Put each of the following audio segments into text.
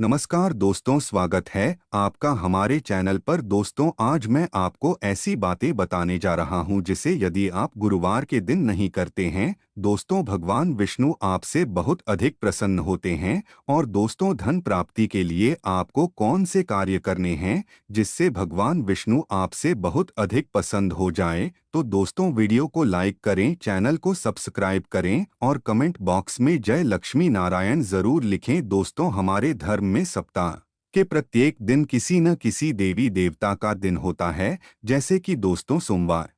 नमस्कार दोस्तों, स्वागत है आपका हमारे चैनल पर। दोस्तों, आज मैं आपको ऐसी बातें बताने जा रहा हूं जिसे यदि आप गुरुवार के दिन नहीं करते हैं, दोस्तों भगवान विष्णु आपसे बहुत अधिक प्रसन्न होते हैं। और दोस्तों, धन प्राप्ति के लिए आपको कौन से कार्य करने हैं जिससे भगवान विष्णु आपसे बहुत अधिक पसंद हो जाए। तो दोस्तों, वीडियो को लाइक करें, चैनल को सब्सक्राइब करें और कमेंट बॉक्स में जय लक्ष्मी नारायण जरूर लिखें। दोस्तों, हमारे धर्म में सप्ताह के प्रत्येक दिन किसी न किसी देवी देवता का दिन होता है, जैसे कि दोस्तों सोमवार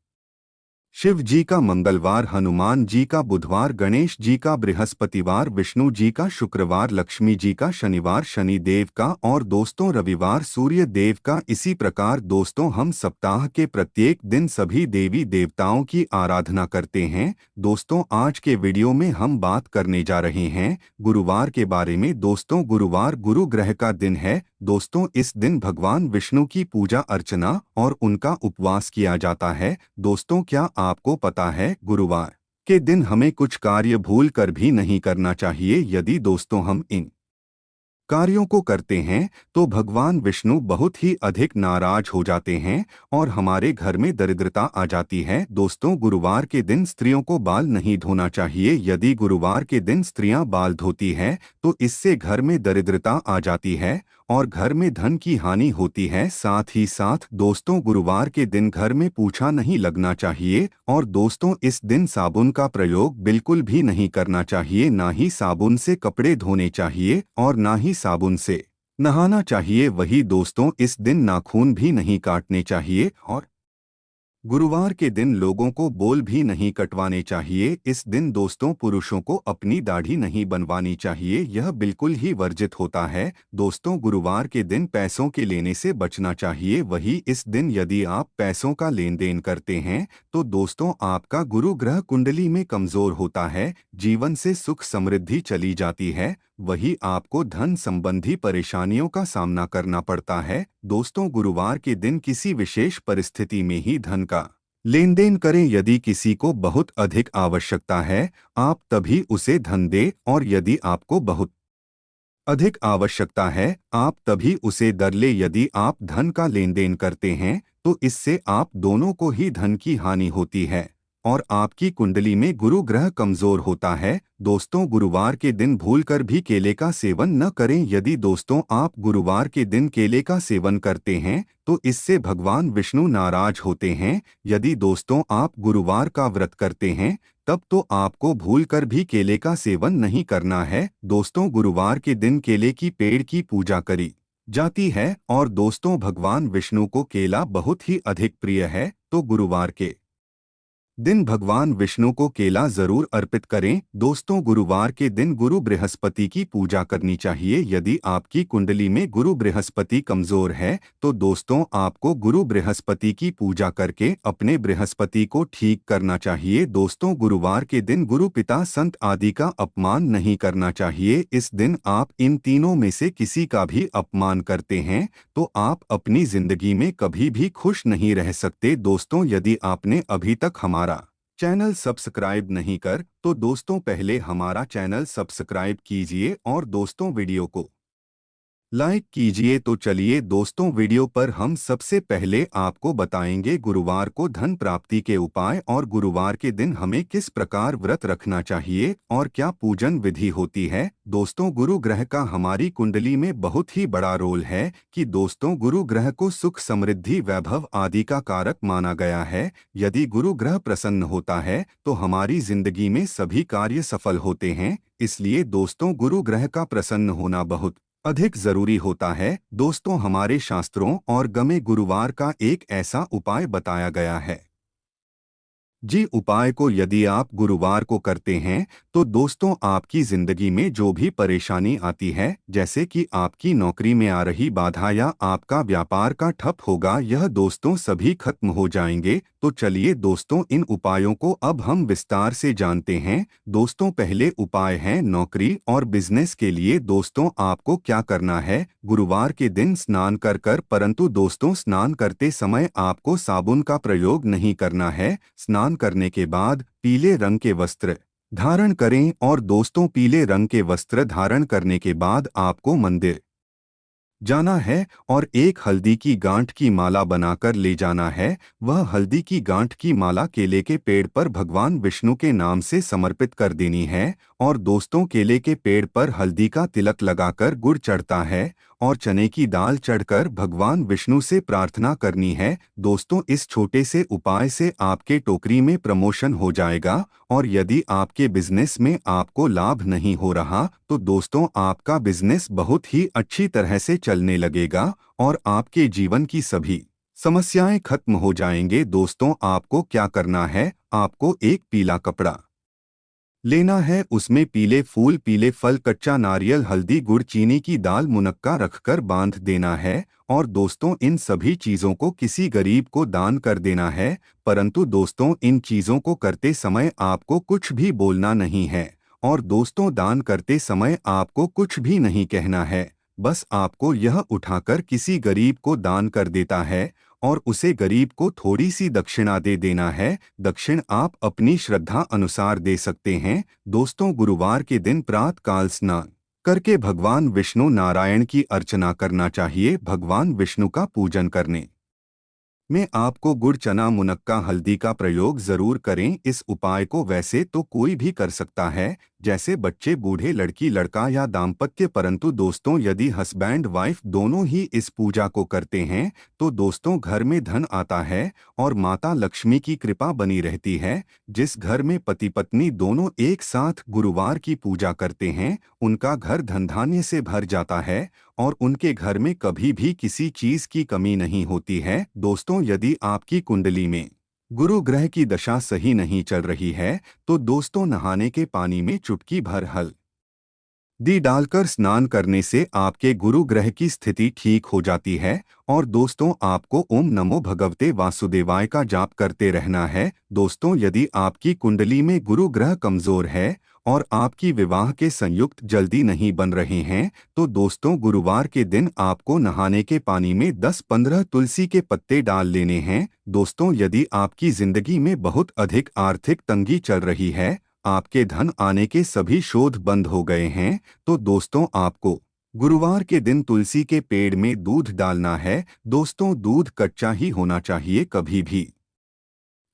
शिव जी का, मंगलवार हनुमान जी का, बुधवार गणेश जी का, बृहस्पतिवार विष्णु जी का, शुक्रवार लक्ष्मी जी का, शनिवार शनि देव का और दोस्तों रविवार सूर्य देव का। इसी प्रकार दोस्तों, हम सप्ताह के प्रत्येक दिन सभी देवी देवताओं की आराधना करते हैं। दोस्तों, आज के वीडियो में हम बात करने जा रहे हैं गुरुवार के बारे में। दोस्तों, गुरुवार गुरु ग्रह का दिन है। दोस्तों, इस दिन भगवान विष्णु की पूजा अर्चना और उनका उपवास किया जाता है। दोस्तों, क्या आपको पता है गुरुवार के दिन हमें कुछ कार्य भूल कर भी नहीं करना चाहिए। यदि दोस्तों हम इन कार्यों को करते हैं तो भगवान विष्णु बहुत ही अधिक नाराज हो जाते हैं और हमारे घर में दरिद्रता आ जाती है। दोस्तों, गुरुवार के दिन स्त्रियों को बाल नहीं धोना चाहिए। यदि गुरुवार के दिन स्त्रियां बाल धोती है तो इससे घर में दरिद्रता आ जाती है और घर में धन की हानि होती है। साथ ही साथ दोस्तों, गुरुवार के दिन घर में पूछा नहीं लगना चाहिए और दोस्तों, इस दिन साबुन का प्रयोग बिल्कुल भी नहीं करना चाहिए। ना ही साबुन से कपड़े धोने चाहिए और ना ही साबुन से नहाना चाहिए। वही दोस्तों, इस दिन नाखून भी नहीं काटने चाहिए और गुरुवार के दिन लोगों को बाल भी नहीं कटवाने चाहिए। इस दिन दोस्तों, पुरुषों को अपनी दाढ़ी नहीं बनवानी चाहिए, यह बिल्कुल ही वर्जित होता है। दोस्तों, गुरुवार के दिन पैसों के लेने से बचना चाहिए। वही इस दिन यदि आप पैसों का लेन देन करते हैं तो दोस्तों, आपका गुरु ग्रह कुंडली में कमजोर होता है, जीवन से सुख समृद्धि चली जाती है, वही आपको धन संबंधी परेशानियों का सामना करना पड़ता है। दोस्तों, गुरुवार के दिन किसी विशेष परिस्थिति में ही धन का लेन देन करें। यदि किसी को बहुत अधिक आवश्यकता है, आप तभी उसे धन दें और यदि आपको बहुत अधिक आवश्यकता है, आप तभी उसे दर ले। यदि आप धन का लेन देन करते हैं तो इससे आप दोनों को ही धन की हानि होती है और आपकी कुंडली में गुरु ग्रह कमजोर होता है। दोस्तों, गुरुवार के दिन भूलकर भी केले का सेवन न करें। यदि दोस्तों आप गुरुवार के दिन केले का सेवन करते हैं तो इससे भगवान विष्णु नाराज होते हैं। यदि दोस्तों आप गुरुवार का व्रत करते हैं तब तो आपको भूलकर भी केले का सेवन नहीं करना है। दोस्तों, गुरुवार के दिन केले की पेड़ की पूजा करी जाती है और दोस्तों, भगवान विष्णु को केला बहुत ही अधिक प्रिय है, तो गुरुवार के दिन भगवान विष्णु को केला जरूर अर्पित करें। दोस्तों, गुरुवार के दिन गुरु बृहस्पति की पूजा करनी चाहिए। यदि आपकी कुंडली में गुरु बृहस्पति कमजोर है तो दोस्तों, आपको गुरु बृहस्पति की पूजा करके अपने बृहस्पति को ठीक करना चाहिए। दोस्तों, गुरुवार के दिन गुरु पिता संत आदि का अपमान नहीं करना चाहिए। इस दिन आप इन तीनों में से किसी का भी अपमान करते हैं तो आप अपनी जिंदगी में कभी भी खुश नहीं रह सकते। दोस्तों, यदि आपने अभी तक हमारा चैनल सब्सक्राइब नहीं कर तो दोस्तों, पहले हमारा चैनल सब्सक्राइब कीजिए और दोस्तों, वीडियो को लाइक कीजिए। तो चलिए दोस्तों, वीडियो पर हम सबसे पहले आपको बताएंगे गुरुवार को धन प्राप्ति के उपाय और गुरुवार के दिन हमें किस प्रकार व्रत रखना चाहिए और क्या पूजन विधि होती है। दोस्तों, गुरु ग्रह का हमारी कुंडली में बहुत ही बड़ा रोल है कि दोस्तों, गुरु ग्रह को सुख समृद्धि वैभव आदि का कारक माना गया है। यदि गुरु ग्रह प्रसन्न होता है तो हमारी जिंदगी में सभी कार्य सफल होते हैं। इसलिए दोस्तों, गुरु ग्रह का प्रसन्न होना बहुत अधिक जरूरी होता है। दोस्तों, हमारे शास्त्रों और गमे गुरुवार का एक ऐसा उपाय बताया गया है। जी, उपाय को यदि आप गुरुवार को करते हैं तो दोस्तों, आपकी जिंदगी में जो भी परेशानी आती है, जैसे कि आपकी नौकरी में आ रही बाधा या आपका व्यापार का ठप होगा, यह दोस्तों सभी खत्म हो जाएंगे। तो चलिए दोस्तों, इन उपायों को अब हम विस्तार से जानते हैं। दोस्तों, पहले उपाय है नौकरी और बिजनेस के लिए। दोस्तों, आपको क्या करना है, गुरुवार के दिन स्नान कर परंतु दोस्तों, स्नान करते समय आपको साबुन का प्रयोग नहीं करना है। स्नान करने के बाद पीले रंग के वस्त्र धारण करें और दोस्तों, पीले रंग के वस्त्र धारण करने के बाद आपको मंदिर जाना है और एक हल्दी की गांठ की माला बनाकर ले जाना है। वह हल्दी की गांठ की माला केले के पेड़ पर भगवान विष्णु के नाम से समर्पित कर देनी है। और दोस्तों, केले के पेड़ पर हल्दी का तिलक लगाकर गुड़ चढ़ता है और चने की दाल चढ़कर भगवान विष्णु से प्रार्थना करनी है। दोस्तों, इस छोटे से उपाय से आपके टोकरी में प्रमोशन हो जाएगा। और यदि आपके बिजनेस में आपको लाभ नहीं हो रहा तो दोस्तों, आपका बिजनेस बहुत ही अच्छी तरह से चलने लगेगा और आपके जीवन की सभी समस्याएं खत्म हो जाएंगे। दोस्तों, आपको क्या करना है? आपको एक पीला कपड़ा लेना है, उसमें पीले फूल, पीले फल, कच्चा नारियल, हल्दी, गुड़, चीनी की दाल, मुनक्का रखकर बांध देना है। और दोस्तों, इन सभी चीज़ों को किसी गरीब को दान कर देना है। परंतु दोस्तों, इन चीज़ों को करते समय आपको कुछ भी बोलना नहीं है। और दोस्तों, दान करते समय आपको कुछ भी नहीं कहना है। बस आपको यह उठाकर किसी गरीब को दान कर देता है और उसे गरीब को थोड़ी सी दक्षिणा दे देना है। दक्षिण आप अपनी श्रद्धा अनुसार दे सकते हैं। दोस्तों, गुरुवार के दिन प्रातः काल स्नान करके भगवान विष्णु नारायण की अर्चना करना चाहिए। भगवान विष्णु का पूजन करने में आपको गुड़, चना, मुनक्का, हल्दी का प्रयोग जरूर करें। इस उपाय को वैसे तो कोई भी कर सकता है, जैसे बच्चे, बूढ़े, लड़की, लड़का या दाम्पत्य। परंतु दोस्तों, यदि हस्बैंड वाइफ दोनों ही इस पूजा को करते हैं तो दोस्तों, घर में धन आता है और माता लक्ष्मी की कृपा बनी रहती है। जिस घर में पति पत्नी दोनों एक साथ गुरुवार की पूजा करते हैं, उनका घर धन धान्य से भर जाता है और उनके घर में कभी भी किसी चीज की कमी नहीं होती है। दोस्तों, यदि आपकी कुंडली में गुरु ग्रह की दशा सही नहीं चल रही है तो दोस्तों, नहाने के पानी में चुटकी भर हल्दी डालकर स्नान करने से आपके गुरु ग्रह की स्थिति ठीक हो जाती है। और दोस्तों, आपको ओम नमो भगवते वासुदेवाय का जाप करते रहना है। दोस्तों, यदि आपकी कुंडली में गुरु ग्रह कमजोर है और आपकी विवाह के संयुक्त जल्दी नहीं बन रहे हैं तो दोस्तों, गुरुवार के दिन आपको नहाने के पानी में 10-15 तुलसी के पत्ते डाल लेने हैं। दोस्तों, यदि आपकी जिंदगी में बहुत अधिक आर्थिक तंगी चल रही है, आपके धन आने के सभी शोध बंद हो गए हैं, तो दोस्तों, आपको गुरुवार के दिन तुलसी के पेड़ में दूध डालना है। दोस्तों, दूध कच्चा ही होना चाहिए, कभी भी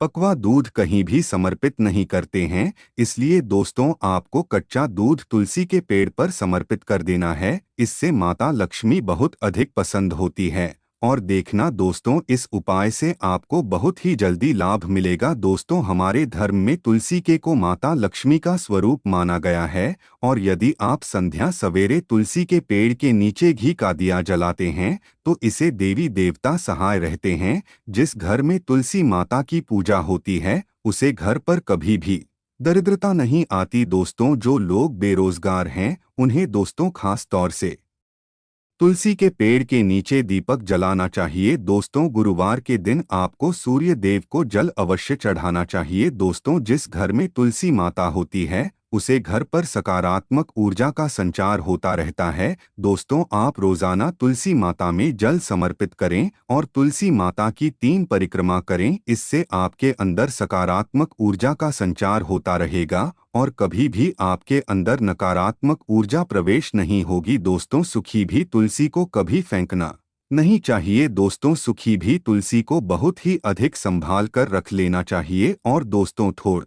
पकवा दूध कहीं भी समर्पित नहीं करते हैं। इसलिए दोस्तों, आपको कच्चा दूध तुलसी के पेड़ पर समर्पित कर देना है। इससे माता लक्ष्मी बहुत अधिक पसंद होती है। और देखना दोस्तों, इस उपाय से आपको बहुत ही जल्दी लाभ मिलेगा। दोस्तों, हमारे धर्म में तुलसी के को माता लक्ष्मी का स्वरूप माना गया है। और यदि आप संध्या सवेरे तुलसी के पेड़ के नीचे घी का दिया जलाते हैं तो इसे देवी देवता सहाय रहते हैं। जिस घर में तुलसी माता की पूजा होती है उसे घर पर कभी भी दरिद्रता नहीं आती। दोस्तों, जो लोग बेरोजगार हैं उन्हें दोस्तों खास तौर से तुलसी के पेड़ के नीचे दीपक जलाना चाहिए। दोस्तों, गुरुवार के दिन आपको सूर्य देव को जल अवश्य चढ़ाना चाहिए। दोस्तों, जिस घर में तुलसी माता होती है उसे घर पर सकारात्मक ऊर्जा का संचार होता रहता है। दोस्तों, आप रोजाना तुलसी माता में जल समर्पित करें और तुलसी माता की 3 परिक्रमा करें। इससे आपके अंदर सकारात्मक ऊर्जा का संचार होता रहेगा और कभी भी आपके अंदर नकारात्मक ऊर्जा प्रवेश नहीं होगी। दोस्तों, सुखी भी तुलसी को कभी फेंकना नहीं चाहिए। दोस्तों, सुखी भी तुलसी को बहुत ही अधिक संभाल कर रख लेना चाहिए। और दोस्तों, थोड़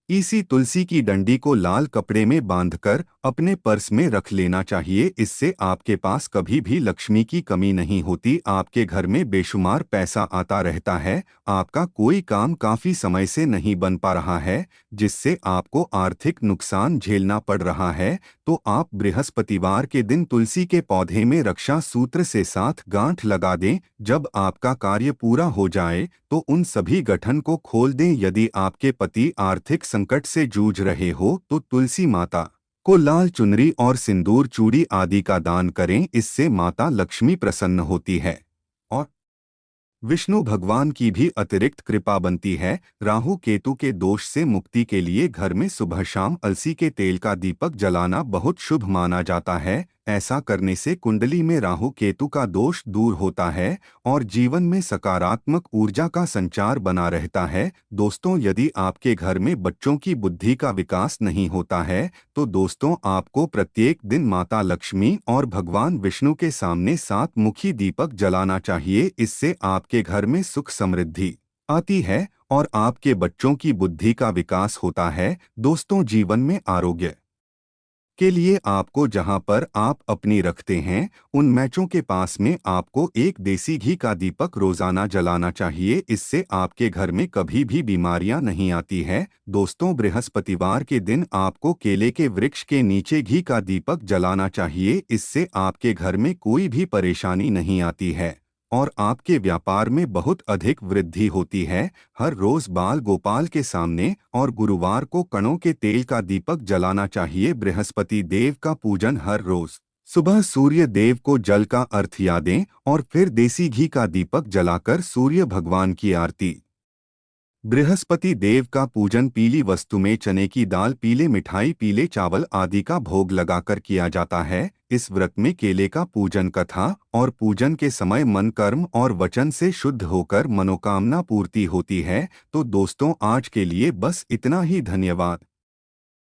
इसी तुलसी की डंडी को लाल कपड़े में बांधकर अपने पर्स में रख लेना चाहिए। इससे आपके पास कभी भी लक्ष्मी की कमी नहीं होती। आपके घर में बेशुमार पैसा आता रहता है। आपका कोई काम काफी समय से नहीं बन पा रहा है, जिससे आपको आर्थिक नुकसान झेलना पड़ रहा है, तो आप बृहस्पतिवार के दिन तुलसी के पौधे में रक्षा सूत्र से 7 गांठ लगा दें। जब आपका कार्य पूरा हो जाए तो उन सभी गठन को खोल दें। यदि आपके पति आर्थिक संकट से जूझ रहे हो तो तुलसी माता को लाल चुनरी और सिंदूर, चूड़ी आदि का दान करें। इससे माता लक्ष्मी प्रसन्न होती है और विष्णु भगवान की भी अतिरिक्त कृपा बनती है। राहु केतु के दोष से मुक्ति के लिए घर में सुबह शाम अलसी के तेल का दीपक जलाना बहुत शुभ माना जाता है। ऐसा करने से कुंडली में राहु केतु का दोष दूर होता है और जीवन में सकारात्मक ऊर्जा का संचार बना रहता है। दोस्तों, यदि आपके घर में बच्चों की बुद्धि का विकास नहीं होता है तो दोस्तों आपको प्रत्येक दिन माता लक्ष्मी और भगवान विष्णु के सामने 7 मुखी दीपक जलाना चाहिए। इससे आपके घर में सुख समृद्धि आती है और आपके बच्चों की बुद्धि का विकास होता है। दोस्तों, जीवन में आरोग्य के लिए आपको जहां पर आप अपनी रखते हैं उन मैचों के पास में आपको एक देसी घी का दीपक रोजाना जलाना चाहिए। इससे आपके घर में कभी भी बीमारियां नहीं आती है। दोस्तों, बृहस्पतिवार के दिन आपको केले के वृक्ष के नीचे घी का दीपक जलाना चाहिए। इससे आपके घर में कोई भी परेशानी नहीं आती है और आपके व्यापार में बहुत अधिक वृद्धि होती है। हर रोज बाल गोपाल के सामने और गुरुवार को कणों के तेल का दीपक जलाना चाहिए। बृहस्पति देव का पूजन हर रोज सुबह सूर्य देव को जल का अर्घ यादें और फिर देसी घी का दीपक जलाकर सूर्य भगवान की आरती। बृहस्पति देव का पूजन पीली वस्तु में चने की दाल, पीले मिठाई, पीले चावल आदि का भोग लगाकर किया जाता है। इस व्रत में केले का पूजन कथा और पूजन के समय मन, कर्म और वचन से शुद्ध होकर मनोकामना पूर्ति होती है। तो दोस्तों, आज के लिए बस इतना ही। धन्यवाद।